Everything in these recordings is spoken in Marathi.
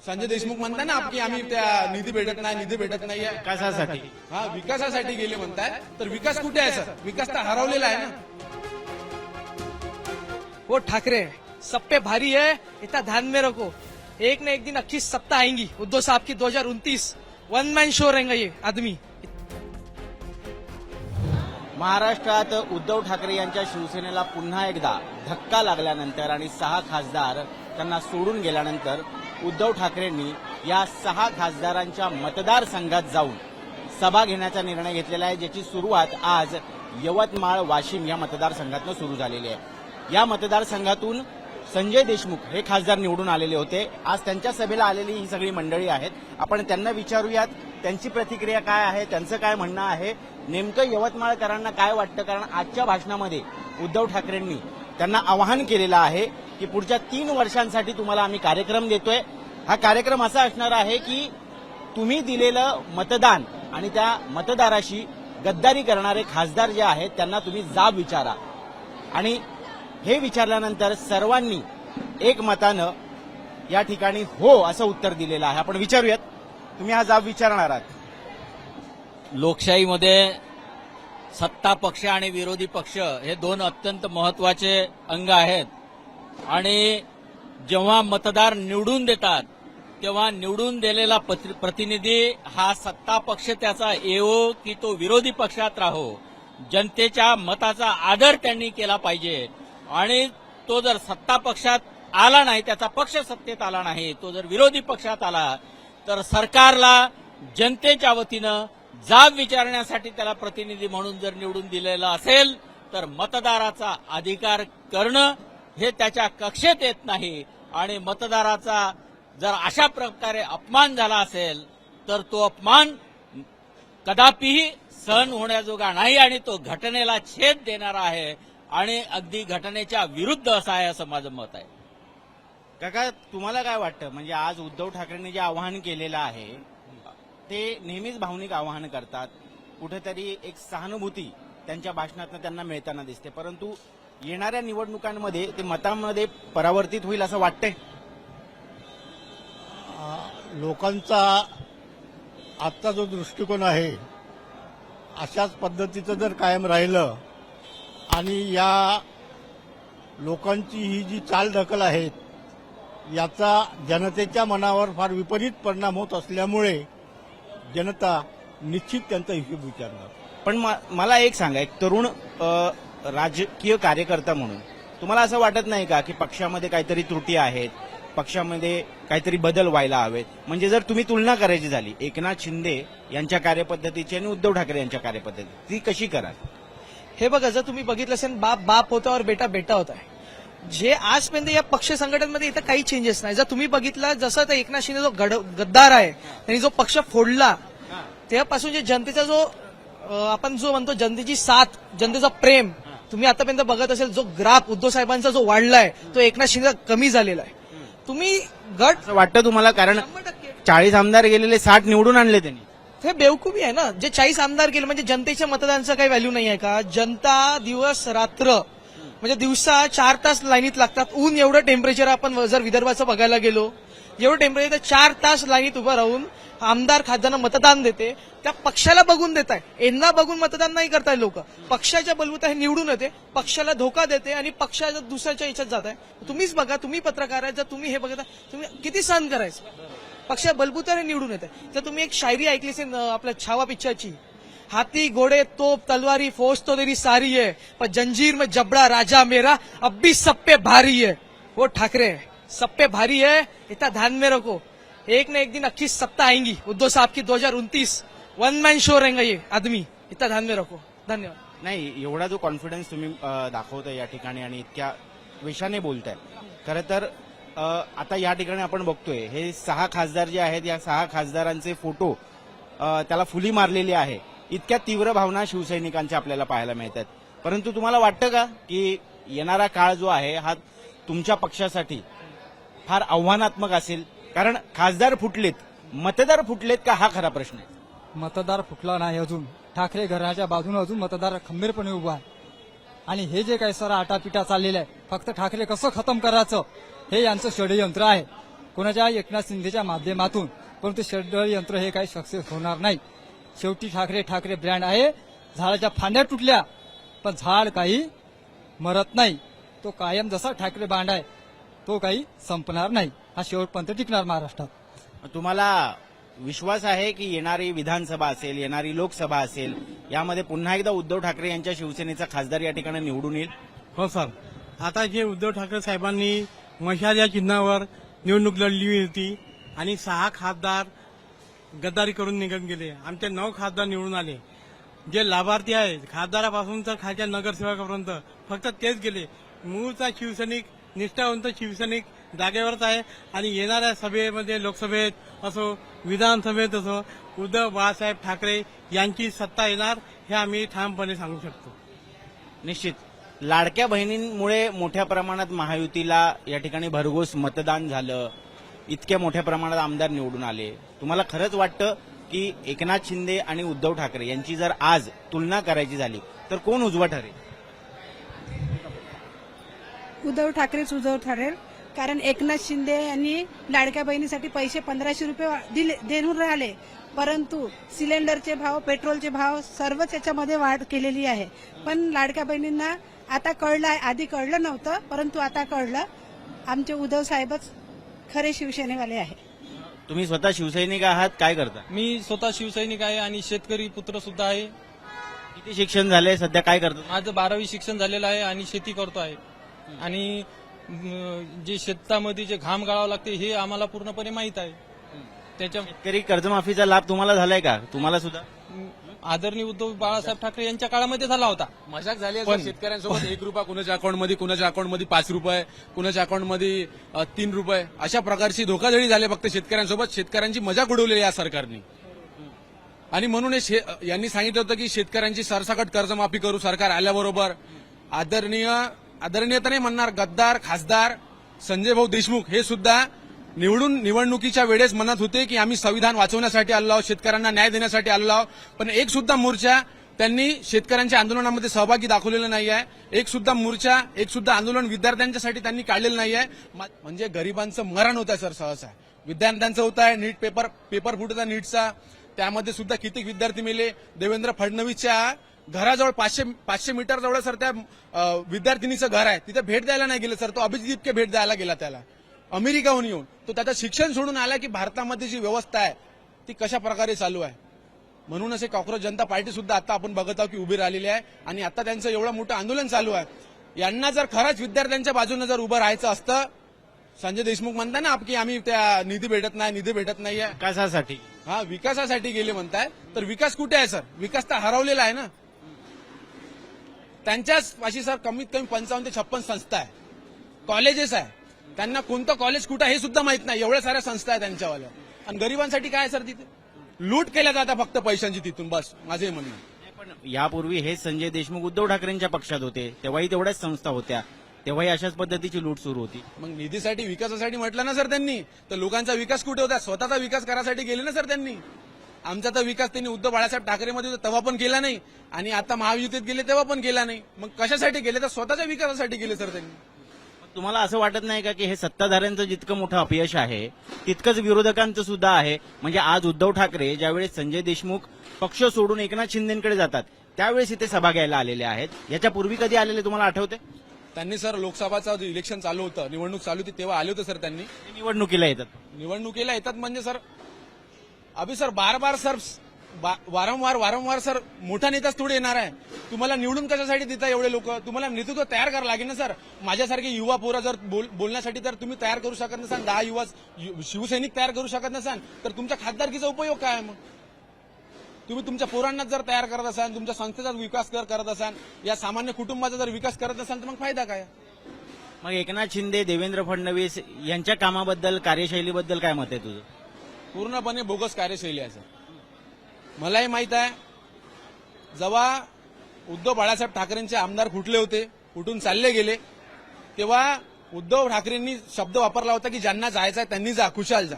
संजय देशमुख म्हणताय ना की आम्ही त्या निधी भेटत नाही कशासाठी? हा विकासासाठी गेले म्हणताय, तर विकास कुठे आहे सर? विकास तर हरवलेला आहे ना. वो ठाकरे सब पे भारी है, इतना ध्यान में रखो. एक न एक दिन अच्छी सत्ता आएंगी उद्धव साहब की. 2029 वन मैन शो रहेगा ये आदमी. महाराष्ट्रात उद्धव ठाकरे यांच्या शिवसेनेला पुन्हा एकदा धक्का लागल्यानंतर आणि 6 खासदार त्यांना सोडून गेल्यानंतर उद्धव ठाकरेंनी या 6 खासदारांच्या मतदारसंघात जाऊन सभा घेण्याचा निर्णय घेतलेला आहे, ज्याची सुरुवात आज यवतमाळ वाशिम या मतदारसंघातनं सुरू झालेली आहे. या मतदारसंघातून संजय देशमुख हे खासदार निवडून आलेले होते. आज त्यांच्या सभेला आलेली ही सगळी मंडळी आहेत. आपण त्यांना विचारूयात त्यांची प्रतिक्रिया काय आहे, त्यांचं काय म्हणणं आहे, नेमकं यवतमाळकरांना काय वाटतं. कारण आजच्या भाषणामध्ये उद्धव ठाकरेंनी त्यांना आवाहन केलेलं आहे की पुढच्या 3 वर्षांसाठी तुम्हाला आम्ही कार्यक्रम देतोय. हा कार्यक्रम असा असणार आहे की तुम्ही दिलेलं मतदान आणि त्या मतदाराशी गद्दारी करणारे खासदार जे आहेत त्यांना तुम्ही जाब विचारा. आणि हे विचारल्यानंतर सर्वांनी एकमतानं या ठिकाणी हो असं उत्तर दिलेलं आहे. आपण विचारूयात, तुम्ही हा जाब विचारणार आहात? लोकशाहीमध्ये सत्ता पक्ष आणि विरोधी पक्ष हे 2 अत्यंत महत्वाचे अंग आहेत. आणि जेव्हा मतदार निवडून देतात तेव्हा निवडून दिलेला प्रतिनिधी हा सत्ता पक्ष त्याचा येवो की तो विरोधी पक्षात राहो, जनतेच्या मताचा आदर त्यांनी केला पाहिजे. आणि तो जर सत्ता पक्षात आला नाही, त्याचा पक्ष सत्तेत आला नाही, तो जर विरोधी पक्षात आला तर सरकारला जनतेच्या वतीनं जाब विचारण्यासाठी त्याला प्रतिनिधी म्हणून जर निवडून दिलेला असेल तर मतदाराचा अधिकार करणं हे त्याच्या कक्षेत येत नाही. आणि मतदाराचा जर अशा प्रकारे अपमान झाला असेल तर तो अपमान कदापिही सहन होण्याजोगा नाही आणि तो घटनेला छेद देणारा आहे आणि अगदी घटनेच्या विरुद्ध असं आहे, असं माझं मत आहे. काका, तुम्हाला काय वाटतं? म्हणजे आज उद्धव ठाकरेंनी जे आवाहन केलेलं आहे ते नेहमीच भावनिक आवाहन करतात. कुठेतरी एक सहानुभूती त्यांच्या भाषणातून त्यांना मिळताना दिसते, परंतु येणाऱ्या निवडणुकांमध्ये ते मतांमध्ये परावर्तित होईल असं वाटतंय? लोकांचा आजचा जो दृष्टिकोन आहे अशाच पद्धतीचं जर कायम राहिलं आणि या लोकांची ही जी चालढकल आहे याचा जनतेच्या मनावर फार विपरीत परिणाम होत असल्यामुळे जनता निश्चित त्यांचा हिशोब विचारणार. पण मला एक सांगा, एक तरुण राजकीय कार्यकर्ता म्हणून तुम्हाला असं वाटत नाही का की पक्षामध्ये काहीतरी त्रुटी आहेत, पक्षामध्ये काहीतरी बदल व्हायला हवेत? म्हणजे जर तुम्ही तुलना करायची झाली एकनाथ शिंदे यांच्या कार्यपद्धतीची आणि उद्धव ठाकरे यांच्या कार्यपद्धती, ती कशी कराल? हे बघा, जर तुम्ही बघितलं असेल बाप बाप होता और बेटा बेटा होता है. जे आजपर्यंत या पक्ष संघटनेमध्ये इथं काही चेंजेस नाही. जर तुम्ही बघितलं जसं तर एकनाथ शिंदे जो गद्दार आहे त्यांनी जो पक्ष फोडला तेव्हापासून जे जनतेचा जो आपण जो म्हणतो जनतेची साथ, जनतेचा प्रेम तुम्ही आतापर्यंत बघत असेल, जो ग्राफ उद्धव साहेबांचा जो वाढलाय तो एकनाथ शिंदे कमी झालेला आहे. तुम्ही गट असं वाटतं तुम्हाला? कारण 100% 40 आमदार गेलेले 60 निवडून आणले त्यांनी. हे बेवकूफी आहे ना. जे 40 आमदार गेले म्हणजे जनतेच्या मतदानाचं काही व्हॅल्यू नाही आहे का? जनता दिवस रात्र म्हणजे दिवसा 4 तास लाईनीत लागतात. ऊन एवढं टेम्परेचर, आपण जर विदर्भाचं बघायला गेलो एवढं टेम्परेचर, 4 तास लाईनीत उभं राहून आमदार खासदारांना मतदान देते. त्या पक्षाला बघून देत आहे, यांना बघून मतदान नाही करताय लोक. पक्षाच्या बलबूत हे निवडून येते, पक्षाला धोका देते आणि पक्षाच्या दुसऱ्याच्या याच्यात जात आहे. तुम्हीच बघा, तुम्ही पत्रकार आहे, जर तुम्ही हे बघता तुम्ही किती सहन करायचं? पक्षा बलबूताने निवडून येत आहे. जर तुम्ही एक शायरी ऐकली असेल आपल्या छावा पिक्चरची, हाथी घोड़े तोप तलवारी फौज तो तेरी सारी है, पर जंजीर में जबड़ा राजा मेरा अब भी सब पे भारी है. वो ठाकरे सब पे भारी है, इतना ध्यान में रखो. एक न एक दिन अच्छी सत्ता आएंगी उद्धव साहब की. 2029 वन मैन शो रहेगा ये आदमी, इतना ध्यान में रखो. धन्यवाद. नाही, एवढा जो कॉन्फिडन्स तुम्ही दाखवताय या ठिकाणी आणि इतक्या वेशाने बोलताय, खरं तर आता या ठिकाणी आपण बघतोय हे 6 खासदार जे आहेत या 6 खासदारांचे फोटो त्याला फुली मारलेली आहे. इतक्या तीव्र भावना शिवसैनिकांच्या आपल्याला पाहायला मिळतात. परंतु तुम्हाला वाटतं का की येणारा काळ जो आहे हा तुमच्या पक्षासाठी फार आव्हानात्मक असेल? कारण खासदार फुटलेत, मतदार फुटलेत का, हा खरा प्रश्न आहे. मतदार फुटला नाही अजून. ठाकरे घराच्या बाजूने अजून मतदार खंबीरपणे उभा आहे. आणि हे जे काही सारा आटापिटा चाललेला आहे, फक्त ठाकरे कसं खतम करायचं हे यांचं षडयंत्र आहे. कोणाच्या एकनाथ शिंदेच्या माध्यमातून, परंतु षड्यंत्र हे काही सक्सेस होणार नाही. शेवटी ठाकरे ब्रँड आहे. झाडाच्या फांद्या तुटल्या पण झाड काही मरत नाही. तो कायम जसा ठाकरे बांड आहे तो काही संपणार नाही. हा शेवटपर्यंत टिकणार महाराष्ट्रात. तुम्हाला विश्वास आहे की येणारी विधानसभा असेल, येणारी लोकसभा असेल, यामध्ये पुन्हा एकदा उद्धव ठाकरे यांच्या शिवसेनेचा खासदार या ठिकाणी निवडून येईल? हो सर. आता जे उद्धव ठाकरे साहेबांनी मशाल या चिन्हावर निवडणूक लढली होती आणि 6 खासदार गद्दारी करून निघून गेले. आमचे 9 खासदार निवडून आले. जे लाभार्थी आहेत खासदारापासून तर खालच्या नगरसेवकापर्यंत फक्त तेच गेले. मूळचा शिवसैनिक, निष्ठावंत शिवसैनिक जागेवरच आहे आणि येणाऱ्या सभेमध्ये, लोकसभेत असो, विधानसभेत असो, उद्धव बाळासाहेब ठाकरे यांची सत्ता येणार हे आम्ही ठामपणे सांगू शकतो. निश्चित लाडक्या बहिणींमुळे मोठ्या प्रमाणात महायुतीला या ठिकाणी भरघोस मतदान झालं. इतक्या मोठ्या प्रमाणात आमदार निवडून आले. तुम्हाला खरंच वाटतं की एकनाथ शिंदे आणि उद्धव ठाकरे यांची जर आज तुलना करायची झाली तर कोण उजवा ठरेल? उद्धव ठरेल. कारण एकनाथ शिंदे यांनी लाडक्या बहिणीसाठी पैसे 1500 रुपये देऊन राहिले, परंतु सिलेंडरचे भाव, पेट्रोलचे भाव सर्वच याच्यामध्ये वाढ केलेली आहे. पण लाडक्या बहिणींना आता कळलं आहे. आधी कळलं नव्हतं, परंतु आता कळलं. आमचे उद्धव साहेबच खरे शिवसेनेवाले आहे. तुम्ही स्वतः शिवसैनिक आहात, काय करता? मी स्वतः शिवसैनिक आहे आणि शेतकरी पुत्र सुद्धा आहे. किती शिक्षण झाले, सध्या काय करता? माझं 12वी शिक्षण झालेलं आहे आणि शेती करतो आहे. आणि जे शेतामध्ये जे घाम गाळावं लागते हे आम्हाला पूर्णपणे माहीत आहे. त्याच्या शेतकरी कर्जमाफीचा लाभ तुम्हाला झालाय का? तुम्हाला सुद्धा? आदरणीय उद्धव बाळासाहेब ठाकरे यांच्या काळामध्ये झाला होता. मजाक झाली आहे सर शेतकऱ्यांसोबत. 1 रुपया कुणाच्या अकाउंटमध्ये, कुणाच्या अकाउंटमध्ये 5 रुपये, कुणाच्या अकाउंटमध्ये 3 रुपये, अशा प्रकारची धोकाधडी झाली फक्त शेतकऱ्यांसोबत. शेतकऱ्यांची मजाक उडवली या सरकारने. आणि म्हणून यांनी सांगितलं होतं की शेतकऱ्यांची सरसकट कर्जमाफी करू सरकार आल्याबरोबर. आदरणीय तर नाही म्हणणार, गद्दार खासदार संजय भाऊ देशमुख हे सुद्धा निवडणुकीच्या वेळेस म्हणत होते की आम्ही संविधान वाचवण्यासाठी आलो आहोत, शेतकऱ्यांना न्याय देण्यासाठी आलो आहोत. पण एक सुद्धा मोर्चा त्यांनी शेतकऱ्यांच्या आंदोलनामध्ये सहभागी दाखवलेला नाही आहे. एक सुद्धा मोर्चा, एक सुद्धा आंदोलन विद्यार्थ्यांच्यासाठी त्यांनी काढलेलं नाही आहे. म्हणजे गरिबांचं मरण होत आहे सर. सहसा विद्यार्थ्यांचं होत आहे. नीट पेपर फुटला नीटचा, त्यामध्ये सुद्धा किती विद्यार्थी मेले. देवेंद्र फडणवीसच्या घराजवळ 500 मीटर जवळ सर त्या विद्यार्थिनीचं घर आहे, तिथे भेट द्यायला नाही गेलं सर. तो अभिजितके भेट द्यायला गेला, त्याला अमेरिकाहून येऊन. तो त्याचं शिक्षण सोडून आला की भारतामध्ये जी व्यवस्था आहे ती कशा प्रकारे चालू आहे. म्हणून असे कॉक्रोच जनता पार्टी सुद्धा आता आपण बघत आहोत की उभी राहिलेली आहे आणि आता त्यांचं एवढं मोठं आंदोलन चालू आहे. यांना जर खरंच विद्यार्थ्यांच्या बाजूने जर उभं राहायचं असतं, संजय देशमुख म्हणताय ना की आम्ही त्या निधी भेटत नाहीये. विकासासाठी? हा, विकासासाठी गेले म्हणताय, तर विकास कुठे आहे सर? विकास तर हरवलेला आहे ना. त्यांच्याच पाशी सर कमीत कमी 55 ते 56 संस्था आहे, कॉलेजेस आहे. त्यांना कोणतं कॉलेज कुठं हे सुद्धा माहित नाही. एवढ्या साऱ्या संस्था आहे त्यांच्यावाल्या. आणि गरिबांसाठी काय सर? तिथे लूट केल्या जातात फक्त पैशांची तिथून, बस माझे म्हणणं. पण यापूर्वी हे संजय देशमुख उद्धव ठाकरेंच्या पक्षात होते, तेव्हाही तेवढ्याच संस्था होत्या, तेव्हाही अशाच पद्धतीची लूट सुरू होती. मग निधीसाठी, विकासासाठी म्हटलं ना सर त्यांनी, तर लोकांचा विकास कुठे होता? स्वतःचा विकास करायसाठी गेले ना सर त्यांनी. आमचा तर विकास त्यांनी उद्धव बाळासाहेब ठाकरेमध्ये होता तेव्हा पण केला नाही आणि आता महायुतीत गेले तेव्हा पण केला नाही. मग कशासाठी गेले? तर स्वतःच्या विकासासाठी गेले सर त्यांनी. तुम्हाला असं वाटत नाही का की हे सत्ताधाऱ्यांचं जितकं मोठं अपयश आहे तितकंच विरोधकांचं सुद्धा आहे? म्हणजे आज उद्धव ठाकरे ज्यावेळेस संजय देशमुख पक्ष सोडून एकनाथ शिंदेकडे जातात त्यावेळेस इथे सभा घ्यायला आलेले आहेत. याच्यापूर्वी कधी आलेले तुम्हाला आठवते? त्यांनी सर लोकसभाचं इलेक्शन चालू होतं, निवडणूक चालू होती तेव्हा आले होते सर त्यांनी. निवडणुकीला येतात? निवडणुकीला येतात म्हणजे सर अभि सर बार सर वारंवार सर मोठा नेताच थोडे येणार आहे. तुम्हाला निवडून कशासाठी देता एवढे लोक? तुम्हाला नेतृत्व तयार करावं लागेल ना सर. माझ्यासारखे युवा पोरं जर बोलण्यासाठी तर तुम्ही तयार करू शकत नसाल, 10 युवा शिवसैनिक तयार करू शकत नसाल, तर तुमच्या खासदारकीचा उपयोग काय मग? तुम्ही तुमच्या पोरांना जर तयार करत असाल, तुमच्या संस्थेचा विकास करत असाल, या सामान्य कुटुंबाचा जर विकास करत असाल तर मग फायदा काय? मग एकनाथ शिंदे, देवेंद्र फडणवीस यांच्या कामाबद्दल, कार्यशैलीबद्दल काय मत आहे तुझं? पूर्णपणे बोगस कार्यशैली आहे सर. मलाही माहित आहे, जेव्हा उद्धव बाळासाहेब ठाकरेंचे आमदार फुटले होते, फुटून चालले गेले, तेव्हा उद्धव ठाकरेंनी शब्द वापरला होता की ज्यांना जायचं आहे त्यांनी जा, खुशाल जा.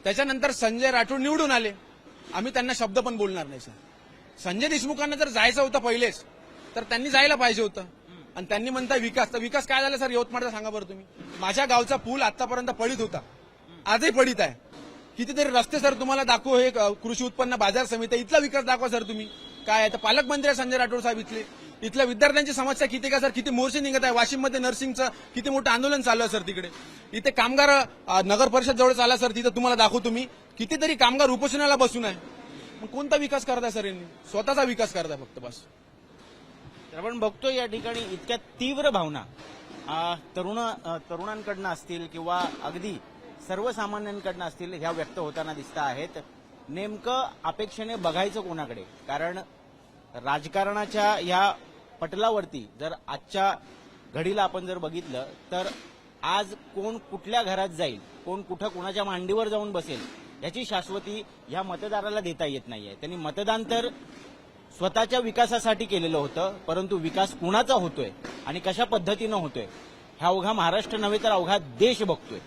त्याच्यानंतर संजय राठोड निवडून आले, आम्ही त्यांना शब्द पण बोलणार नाही सर. संजय देशमुखांना जर जायचं होतं पहिलेच तर त्यांनी जायला पाहिजे होतं. आणि त्यांनी म्हणता विकास, तर विकास काय झाला सर यवतमाळचा सांगा बरं तुम्ही. माझ्या गावचा पूल आतापर्यंत पडीत होता, आजही पडित आहे. कितीतरी रस्ते सर तुम्हाला दाखवू, हे कृषी उत्पन्न बाजार समिती, इथला विकास दाखवा सर तुम्ही. काय आहे तर पालकमंत्री आहे संजय राठोड साहेब इथले. इथल्या विद्यार्थ्यांची समस्या किती का सर, किती मोर्चे निघत आहे. वाशिममध्ये नर्सिंगचं किती मोठं आंदोलन चालू आहे सर तिकडे. इथे कामगार नगर परिषद जवळ चालला सर, तिथं तुम्हाला दाखवू तुम्ही. कितीतरी कामगार उपोषणाला बसून आहे. मग कोणता विकास करताय सर यांनी? स्वतःचा विकास करताय फक्त बस. तर आपण बघतो या ठिकाणी इतक्या तीव्र भावना तरुणांकडनं असतील किंवा अगदी सर्वसामान्यांकडनं असतील, ह्या व्यक्त होताना दिसत आहेत. नेमकं अपेक्षेने बघायचं कोणाकडे? कारण राजकारणाच्या या पटलावरती जर आजच्या घडीला आपण जर बघितलं तर आज कोण कुठल्या घरात जाईल, कोण कुठं कोणाच्या मांडीवर जाऊन बसेल, याची शाश्वती ह्या मतदाराला देता येत नाहीये. त्यांनी मतदान तर स्वतःच्या विकासासाठी केलेलं होतं, परंतु विकास कुणाचा होतोय आणि कशा पद्धतीनं होतोय ह्या अवघा महाराष्ट्र नव्हे तर अवघा देश बघतोय.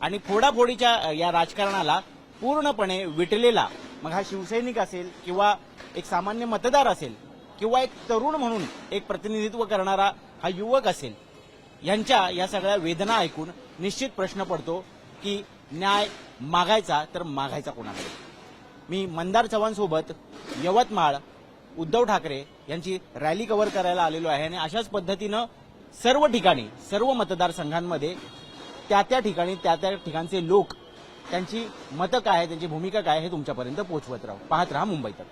आणि फोडाफोडीच्या या राजकारणाला पूर्णपणे विटलेला, मग हा शिवसैनिक असेल किंवा एक सामान्य मतदार असेल किंवा एक तरुण म्हणून एक प्रतिनिधित्व करणारा हा युवक असेल, यांच्या या सगळ्या वेदना ऐकून निश्चित प्रश्न पडतो की न्याय मागायचा तर मागायचा कोणाकडे? मी मंदार चव्हाणसोबत यवतमाळ उद्धव ठाकरे यांची रॅली कव्हर करायला आलेलो आहे आणि अशाच पद्धतीनं सर्व ठिकाणी, सर्व मतदारसंघांमध्ये त्या ठिकाणचे लोक, त्यांची मतं काय, त्यांची भूमिका काय हे तुमच्यापर्यंत पोहोचवत राहू. पाहत रहा मुंबई तक.